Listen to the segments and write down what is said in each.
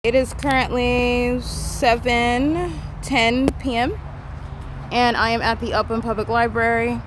It is currently 7:10 p.m. and I am at the Upland Public Library,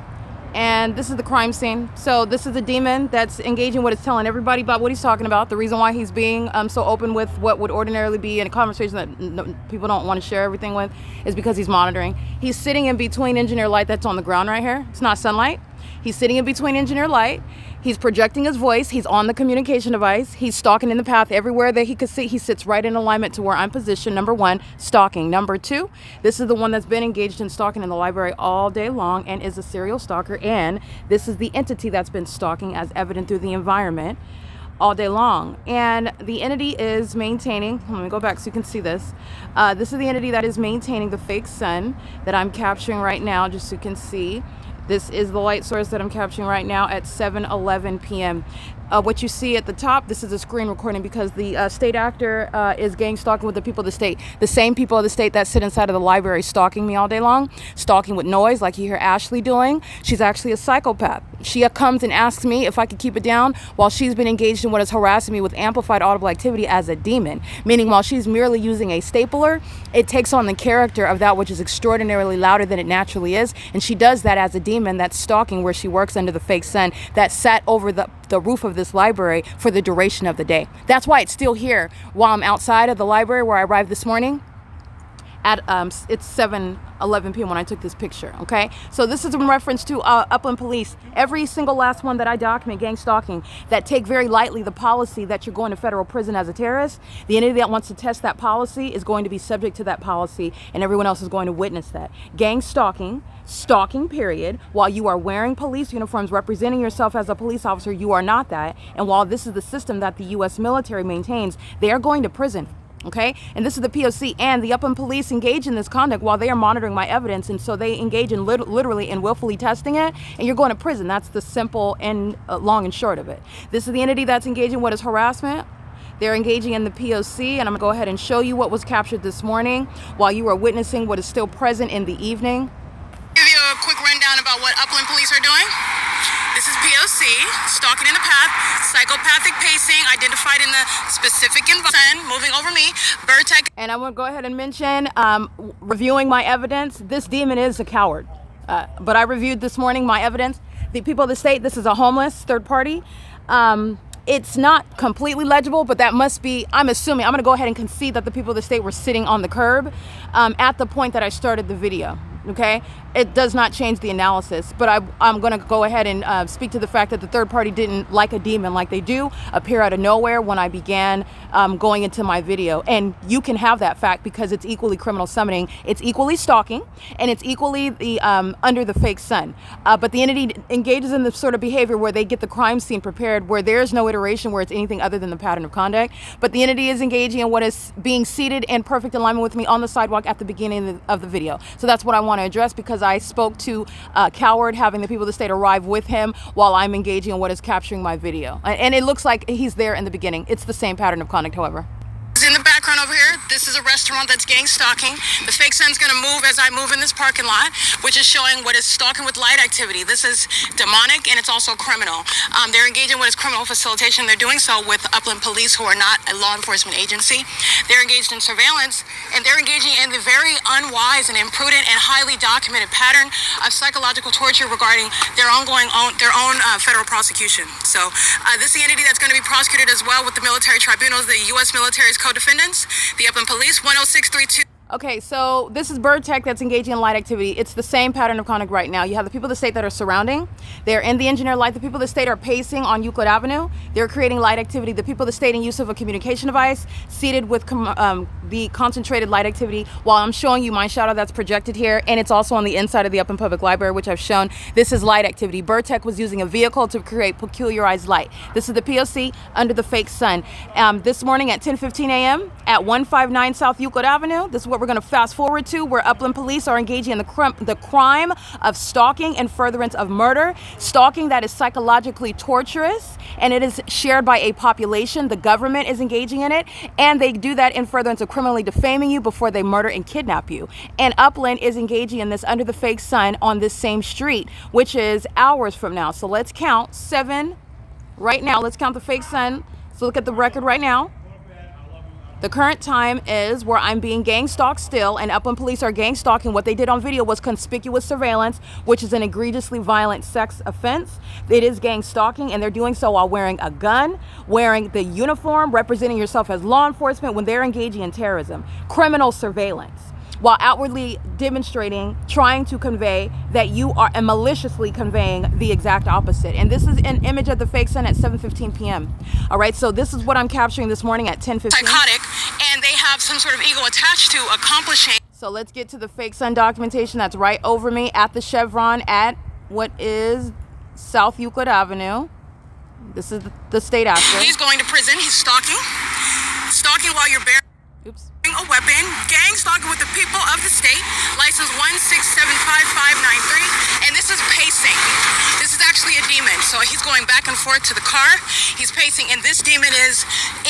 and this is the crime scene. So this is a demon that's engaging what it's telling everybody about what he's talking about. The reason why he's being so open with what would ordinarily be in a conversation that people don't want to share everything with is because he's monitoring. He's sitting in between engineer light that's on the ground right here. It's not sunlight. He's sitting in between engineer light. He's projecting his voice. He's on the communication device. He's stalking in the path everywhere that he could see. He sits right in alignment to where I'm positioned. Number one, stalking. Number two, this is the one that's been engaged in stalking in the library all day long and is a serial stalker. And this is the entity that's been stalking, as evident through the environment, all day long. And the entity is maintaining, let me go back so you can see this. This is the entity that is maintaining the fake sun that I'm capturing right now, just so you can see. This is the light source that I'm capturing right now at 7:11 p.m. What you see at the top, this is a screen recording because the state actor is gang stalking with the people of the state. The same people of the state that sit inside of the library stalking me all day long, stalking with noise like you hear Ashley doing. She's actually a psychopath. She comes and asks me if I could keep it down while she's been engaged in what is harassing me with amplified audible activity as a demon. Meaning while she's merely using a stapler, it takes on the character of that which is extraordinarily louder than it naturally is. And she does that as a demon that's stalking where she works under the fake sun that sat over the roof of this library for the duration of the day. That's why it's still here while I'm outside of the library where I arrived this morning at it's 7:11 p.m. when I took this picture. Okay, so this is in reference to Upland Police. Every single last one that I document gang stalking that take very lightly the policy that you're going to federal prison as a terrorist. The entity that wants to test that policy is going to be subject to that policy, and everyone else is going to witness that. Gang stalking period, while you are wearing police uniforms representing yourself as a police officer, you are not that. And while this is the system that the U.S. military maintains, they are going to prison. Okay, and this is the P.O.C. and the Upland Police engage in this conduct while they are monitoring my evidence, and so they engage in literally and willfully testing it, and you're going to prison. That's the simple and long and short of it. This is the entity that's engaging what is harassment. They're engaging in the P.O.C., and I'm gonna go ahead and show you what was captured this morning while you are witnessing what is still present in the evening. Give you a quick rundown about what Upland Police are doing. This is P.O.C., stalking in the path, psychopathic pacing, identified in the specific environment, moving over me, bird tech. And I want to go ahead and mention, reviewing my evidence, this demon is a coward. But I reviewed this morning my evidence. The people of the state, this is a homeless third party. It's not completely legible, but that must be, I'm assuming, I'm going to go ahead and concede that the people of the state were sitting on the curb at the point that I started the video. Okay, it does not change the analysis, but I'm going to go ahead and speak to the fact that the third party didn't, like a demon like they do, appear out of nowhere when I began going into my video. And you can have that fact because it's equally criminal summoning, it's equally stalking, and it's equally the under the fake sun. But the entity engages in the sort of behavior where they get the crime scene prepared, where there's no iteration where it's anything other than the pattern of conduct. But the entity is engaging in what is being seated in perfect alignment with me on the sidewalk at the beginning of the video. So that's what I want to address, because I spoke to Coward, having the people of the state arrive with him while I'm engaging in what is capturing my video. And it looks like he's there in the beginning. It's the same pattern of conduct, however. In the background over here, this is a restaurant that's gang stalking. The fake sun's gonna move as I move in this parking lot, which is showing what is stalking with light activity. This is demonic and it's also criminal. They're engaging with criminal facilitation. They're doing so with Upland Police, who are not a law enforcement agency. They're engaged in surveillance, and they're engaging in the very unwise and imprudent and highly documented pattern of psychological torture regarding their own federal prosecution. So this is the entity that's going to be prosecuted as well with the military tribunals, the U.S. military's co-defendants, the Upland Police, 10632. Okay, so this is Bird Tech that's engaging in light activity. It's the same pattern of conduct right now. You have the people of the state that are surrounding. They're in the engineer light. The people of the state are pacing on Euclid Avenue. They're creating light activity. The people of the state in use of a communication device seated with the concentrated light activity while I'm showing you my shadow that's projected here, and it's also on the inside of the Upland Public Library, which I've shown. This is light activity. Bird Tech was using a vehicle to create peculiarized light. This is the P.O.C. under the fake sun. This morning at 10:15 a.m. at 159 South Euclid Avenue, this is what we're going to fast forward to, where Upland Police are engaging in the crime of stalking and furtherance of murder. Stalking that is psychologically torturous, and it is shared by a population. The government is engaging in it, and they do that in furtherance of criminally defaming you before they murder and kidnap you. And Upland is engaging in this under the fake sun on this same street, which is hours from now. So let's count 7 right now. Let's count the fake sun. So look at the record right now. The current time is where I'm being gang stalked still, and Upland police are gang stalking. What they did on video was conspicuous surveillance, which is an egregiously violent sex offense. It is gang stalking, and they're doing so while wearing a gun, wearing the uniform, representing yourself as law enforcement when they're engaging in terrorism, criminal surveillance, while outwardly demonstrating, trying to convey that you are, and maliciously conveying the exact opposite. And this is an image of the fake Sun at 7:15 p.m. All right, so this is what I'm capturing this morning at 10:15. Psychotic, and they have some sort of ego attached to accomplishing. So let's get to the fake Sun documentation that's right over me at the Chevron at what is South Euclid Avenue. This is the state actor. He's going to prison. He's stalking while you're bearing a weapon, gang stalking with the people of the state, license 1675593, and this is pacing. This is actually a demon, so he's going back and forth to the car. He's pacing, and this demon is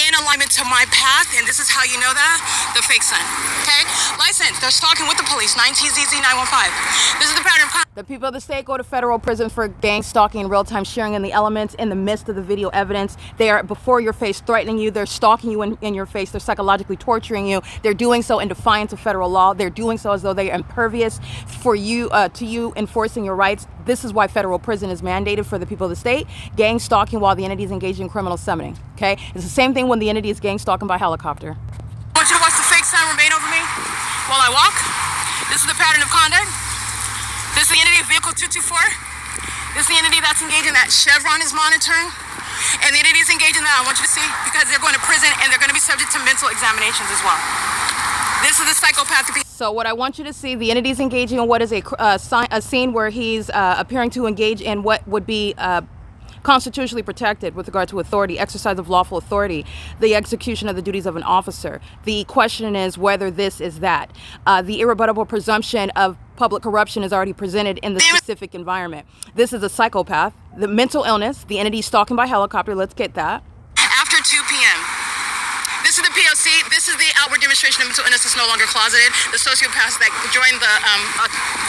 in alignment to my path, and this is how you know that, the fake Sun. Okay, license, they're stalking with the police, 9TZZ915. This is the pattern of the people of the state go to federal prison for gang stalking in real time, sharing in the elements in the midst of the video evidence. They are before your face threatening you. They're stalking you in your face. They're psychologically torturing you. They're doing so in defiance of federal law. They're doing so as though they are impervious for you, to you enforcing your rights. This is why federal prison is mandated for the people of the state. Gang stalking while the entity is engaged in criminal summoning. Okay, it's the same thing when the entity is gang stalking by helicopter. I want you to watch the fake Sun remain over me while I walk. This is the pattern of conduct. This is the entity of vehicle 224. This is the entity that's engaging that Chevron is monitoring. And the entity is engaging that, I want you to see, because they're going to prison and they're going to be subject to mental examinations as well. This is the psychopath. So what I want you to see, the entity is engaging in what is a scene where he's appearing to engage in what would be constitutionally protected with regard to authority, exercise of lawful authority, the execution of the duties of an officer. The question is whether this is that. The irrebuttable presumption of public corruption is already presented in the specific environment. This is a psychopath. The mental illness, the entity stalking by helicopter, let's get that. After 2 p.m. This is the P.O.C. This is the outward demonstration of mental illness that's no longer closeted. The sociopaths that joined the,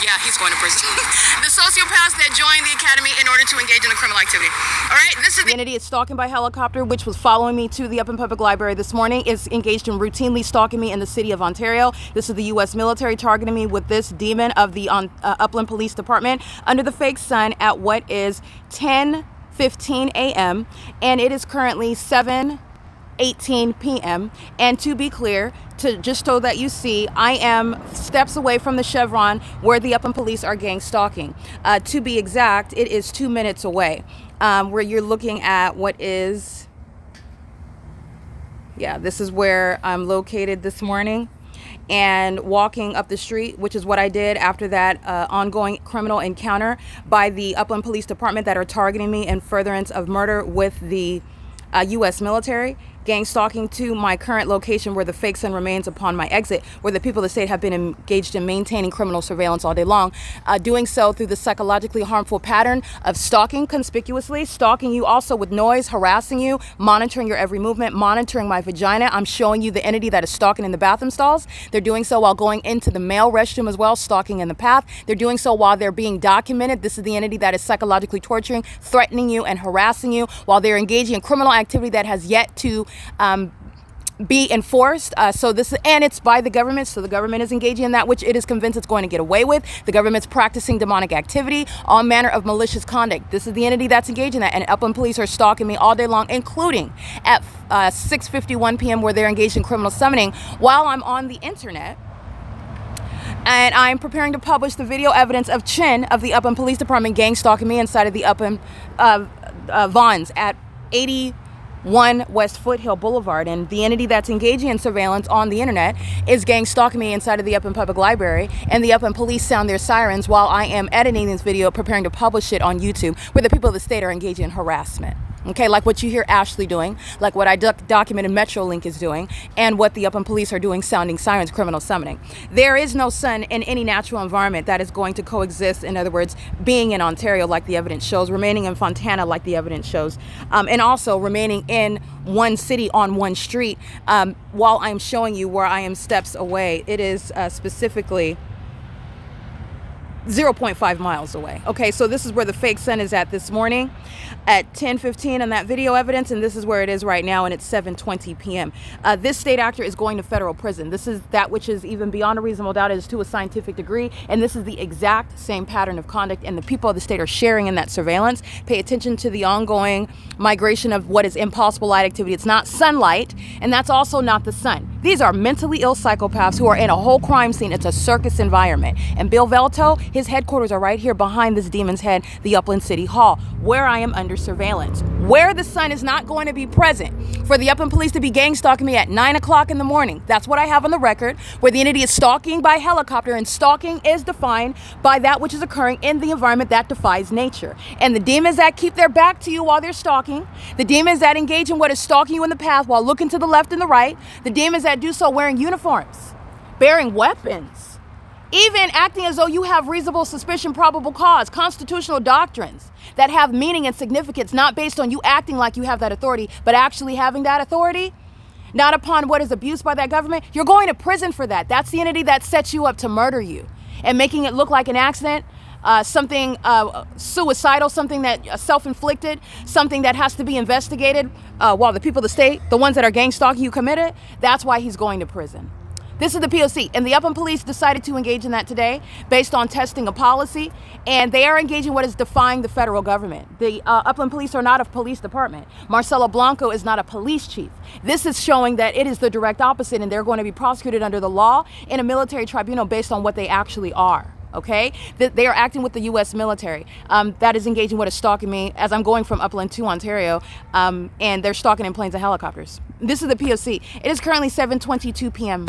yeah, he's going to prison. The sociopaths that joined the academy in order to engage in the criminal activity. All right, this is the entity is stalking by helicopter, which was following me to the Upland Public Library this morning, is engaged in routinely stalking me in the city of Ontario. This is the U.S. military targeting me with this demon of the Upland Police Department under the fake Sun at what is 10:15 a.m. and it is currently 7:18 p.m. And to be clear, just so that you see, I am steps away from the Chevron where the Upland police are gang stalking. To be exact, it is 2 minutes away, where you're looking at what is, yeah, this is where I'm located this morning. And walking up the street, which is what I did after that ongoing criminal encounter by the Upland Police Department that are targeting me in furtherance of murder with the U.S. military, gang stalking to my current location where the fake Sun remains upon my exit, where the people of the state have been engaged in maintaining criminal surveillance all day long, doing so through the psychologically harmful pattern of stalking conspicuously, stalking you also with noise, harassing you, monitoring your every movement, monitoring my vagina. I'm showing you the entity that is stalking in the bathroom stalls. They're doing so while going into the male restroom as well, stalking in the path. They're doing so while they're being documented. This is the entity that is psychologically torturing, threatening you, and harassing you while they're engaging in criminal activity that has yet to be enforced. So this, and it's by the government. So the government is engaging in that which it is convinced it's going to get away with. The government's practicing demonic activity, all manner of malicious conduct. This is the entity that's engaging in that. And Upland police are stalking me all day long, including at 6:51 p.m. where they're engaged in criminal summoning while I'm on the internet. And I'm preparing to publish the video evidence of Chin of the Upland Police Department gang stalking me inside of the Upland Vons at 81 West Foothill Boulevard, and the entity that's engaging in surveillance on the internet is gang stalking me inside of the Upland Public Library, and the Upland police sound their sirens while I am editing this video, preparing to publish it on YouTube, where the people of the state are engaging in harassment. Okay, like what you hear Ashley doing, like what I documented Metrolink is doing, and what the Upland police are doing, sounding sirens, criminal summoning. There is no sun in any natural environment that is going to coexist, in other words, being in Ontario like the evidence shows, remaining in Fontana like the evidence shows, and also remaining in one city on one street while I'm showing you where I am steps away. It is specifically 0.5 miles away. Okay, so this is where the fake sun is at this morning at 10:15 on that video evidence, and this is where it is right now, and it's 7:20 p.m. This state actor is going to federal prison. This is that which is even beyond a reasonable doubt. It is to a scientific degree, and this is the exact same pattern of conduct, and the people of the state are sharing in that surveillance. Pay attention to the ongoing migration of what is impossible light activity. It's not sunlight, and that's also not the sun. These are mentally ill psychopaths who are in a whole crime scene. It's a circus environment. And Bill Velto, his headquarters are right here behind this demon's head, the Upland City Hall, where I am under surveillance, where the sun is not going to be present for the Upland police to be gang stalking me at 9 o'clock in the morning. That's what I have on the record, where the entity is stalking by helicopter, and stalking is defined by that which is occurring in the environment that defies nature. And the demons that keep their back to you while they're stalking, the demons that engage in what is stalking you in the path while looking to the left and the right, the demons that do so wearing uniforms, bearing weapons, even acting as though you have reasonable suspicion, probable cause, constitutional doctrines that have meaning and significance, not based on you acting like you have that authority, but actually having that authority, not upon what is abused by that government. You're going to prison for that. That's the entity that sets you up to murder you and making it look like an accident, something suicidal, something that self-inflicted, something that has to be investigated while the people of the state, the ones that are gang stalking you, committed. That's why he's going to prison. This is the P.O.C. and the Upland Police decided to engage in that today based on testing a policy, and they are engaging what is defying the federal government. The Upland Police are not a police department. Marcelo Blanco is not a police chief. This is showing that it is the direct opposite, and they're going to be prosecuted under the law in a military tribunal based on what they actually are. Okay, they are acting with the U.S. military that is engaging what is stalking me as I'm going from Upland to Ontario, and they're stalking in planes and helicopters. This is the P.O.C. It is currently 7:22 p.m.